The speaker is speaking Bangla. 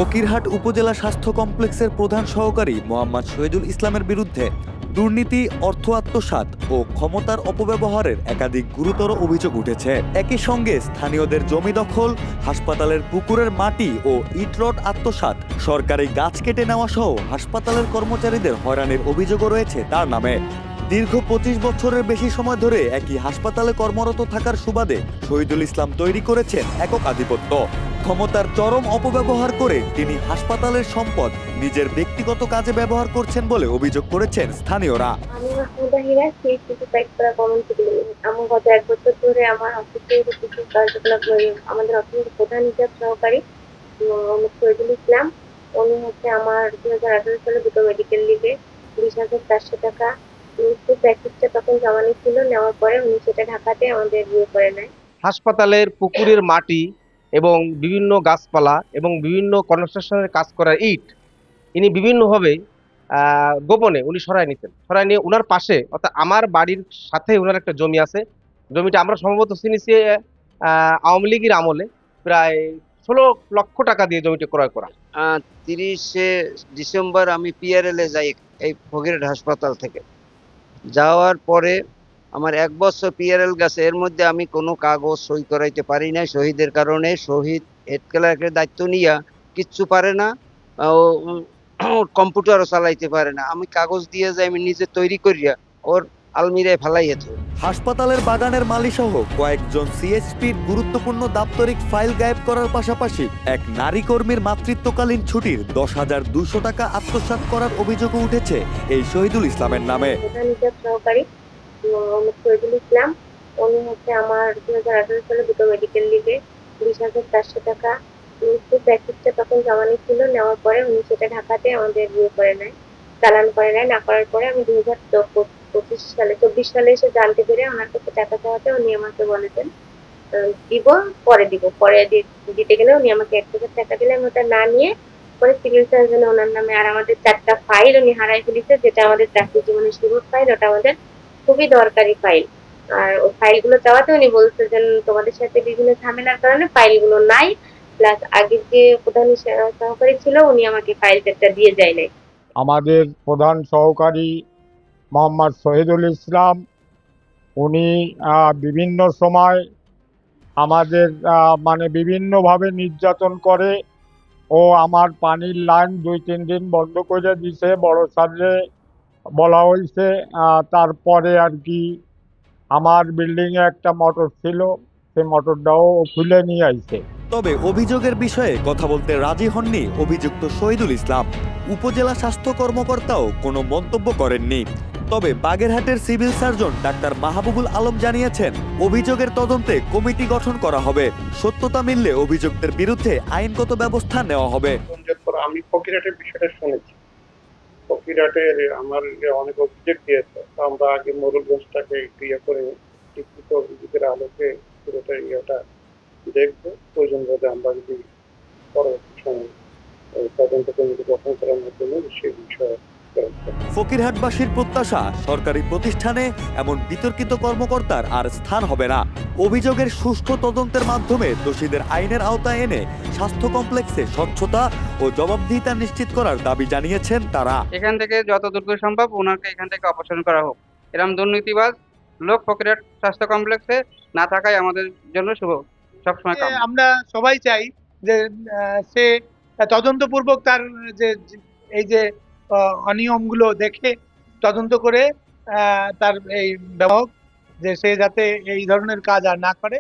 ফকিরহাট উপজেলা স্বাস্থ্য কমপ্লেক্সের প্রধান সহকারী মোহাম্মদ শহীদুল ইসলামের বিরুদ্ধে দুর্নীতি, অর্থ আত্মসাৎ ও ক্ষমতার অপব্যবহারের একাধিক গুরুতর অভিযোগ উঠেছে। একই সঙ্গে স্থানীয়দের জমি দখল, হাসপাতালের পুকুরের মাটি ও ইটরড আত্মসাৎ, সরকারি গাছ কেটে নেওয়া সহ হাসপাতালের কর্মচারীদের হয়রানির অভিযোগও রয়েছে তার নামে। দীর্ঘ ২৫ বছরের বেশি সময় ধরে একই হাসপাতালে কর্মরত থাকার সুবাদে শহীদুল ইসলাম তৈরি করেছেন একক আধিপত্য। ক্ষমতার চরম অপব্যবহার করে তিনি হাসপাতালের সম্পদ নিজের ব্যক্তিগত কাজে ব্যবহার করছেন বলে অভিযোগ করেছেন স্থানীয়রা। আমি মাহমুদা হিরা, সিএসসি সাইকোরা কমিউনিটি বিল্ডিং। আমি গত ১ বছর ধরে আমার অফিসে কিছু কার্যকলাপ আমাদের অফিসের প্রধান হিসাব সহকারী মোহাম্মদ শহীদুল ইসলাম। উনি আমার ২০১৮ সালে দুটো মেডিকেল লিভে ২০,৪০০ টাকা প্র্যাকটিসটা তখন জমা নিয়েছিল। নেওয়ার পরে উনি সেটা ঢাকাতে আমাদের করে নেয়। হাসপাতালের পুকুরের মাটি এবং বিভিন্ন গাছপালা এবং বিভিন্ন কনস্ট্রাকশনের কাজ করার ইট ইনি বিভিন্নভাবে গোপনে উনি সরায় নিয়ে উনার পাশে, অর্থাৎ আমার বাড়ির সাথে উনার একটা জমি আছে। জমিটা আমরা সম্ভবত চিনিছি আওয়ামী লীগের আমলে প্রায় ১৬ লক্ষ টাকা দিয়ে জমিটা ক্রয় করা। ৩০শে ডিসেম্বর আমি পিআরএল এ যাই এই ফকিরহাট হাসপাতাল থেকে। যাওয়ার পরে আমার ১ বছর পিআরএল গেছে, এর মধ্যে আমি কোনো কাগজ সই করাইতে পারি নাই। শহীদের কারণে শহীদ হেড ক্লার্কের দায়িত্ব নিয়া কিচ্ছু পারে না, কম্পিউটারও চালাইতে পারে না। আমি কাগজ দিয়ে যাই, আমি নিজে তৈরি করিয়া ওর আলমিরায় ফেলাইয়া থই। হাসপাতালের বাগানের মালিসহ কয়েকজন সিএসপির গুরুত্বপূর্ণ দাপ্তরিক ফাইল গায়েব করার পাশাপাশি এক নারী কর্মীর মাতৃত্বকালীন ছুটির ১০,২০০ টাকা আত্মসাৎ করার অভিযোগও উঠেছে এই শহীদুল ইসলামের নামে। প্রধান হিসাব সহকারী মোহাম্মদ শহীদুল ইসলাম। উনি আমার ২০১৮ সালে দুটো মেডিকেল লিভে ২০,৪০০ টাকা প্র্যাকটিসটা তখন জমা নিয়েছিল। নেওয়ার পরে উনি সেটা ঢাকাতে আমাদের করে নেয়, চালান করে নেয়। না করার পরে আমি ২০২৪ সালে এসে জানতে পেরে ওনার কাছে টাকা চাওয়াতে উনি আমাকে বলেছেন দিব, পরে দিতে গেলে উনি আমাকে ১,০০০ টাকা দিলে আমি ওটা না নিয়ে পরে সিভিল সার্জনে ওনার নামে আর আমাদের ৪টা ফাইল উনি হারাই ফেলেছে, যেটা আমাদের চাকরি জীবনের শুরুর ফাইল। ওটা আমাদের খুবই দরকারি ফাইল। আর ওই ফাইলগুলো চাওয়াতে উনি বলছে যে তোমাদের সাথে বিভিন্ন ঝামেলার কারণে ফাইলগুলো নাই, প্লাস আগের যে প্রধান সহকারী ছিল উনি আমাকে ফাইল সেটটা দিয়ে যায় নাই। আমাদের প্রধান সহকারী মোহাম্মদ শহীদুল ইসলাম, উনি বিভিন্ন সময় আমাদের মানে বিভিন্নভাবে নির্যাতন করে ও আমার পানির লাইন ২-৩ দিন বন্ধ করে দিছে। বড় স্যারে বলা হয়েছে। তারপরে আর কি আমার বিল্ডিংয়ে একটা মোটর ছিল, সেই মোটরটাও খুলে নিয়ে আইছে। তবে অভিযোগের বিষয়ে কথা বলতে রাজি হননি অভিযুক্ত শহীদুল ইসলাম। উপজেলা স্বাস্থ্য কর্মকর্তাও কোনো মন্তব্য করেননি। তবে বাগেরহাটের civil surgeon doctor Mahbubul Alam জানিয়েছেন, অভিযোগের তদন্তে কমিটি গঠন করা হবে। সত্যতা মিললে অভিযুক্তের বিরুদ্ধে আইনগত ব্যবস্থা নেওয়া হবে। আমি ফকিরহাটের বিষয়টা শুনেছি। ফকিরহাটের আমার অনেক অভিযোগ দিয়েছে, আমরা আগে মোরলগঞ্জটাকে ক্রিয়া করে লিখিত অভিযোগের আলোকে পুরোটা ইয়েটা দেখবো। প্রয়োজন বোধে আমরা যদি পরবর্তী সময় তদন্ত কমিটি গঠন করার মাধ্যমে সেই বিষয়ে। ফকিরহাটবাসীর প্রত্যাশা, সরকারি প্রতিষ্ঠানে এমন বিতর্কিত কর্মকর্তার আর স্থান হবে না। অভিযোগের সুষ্ঠু তদন্তের মাধ্যমে দোষীদের আইনের আওতায় এনে স্বাস্থ্য কমপ্লেক্সে স্বচ্ছতা ও জবাবদিহিতা নিশ্চিত করার দাবি জানিয়েছেন তারা। এখান থেকে যত দ্রুত সম্ভব ওনাকে এখান থেকে অপসারণ করা হোক। এরকম দুর্নীতিবাজ লোক ফকিরহাট স্বাস্থ্য কমপ্লেক্সে না থাকাই আমাদের জন্য শুভ। সবসময় আমরা সবাই চাই যে সে তদন্তপূর্বক তার যে এই যে অনিয়মগুলো দেখে তদন্ত করে তার এই ব্যবহার যে সে যাতে এই ধরনের কাজ আর না করে।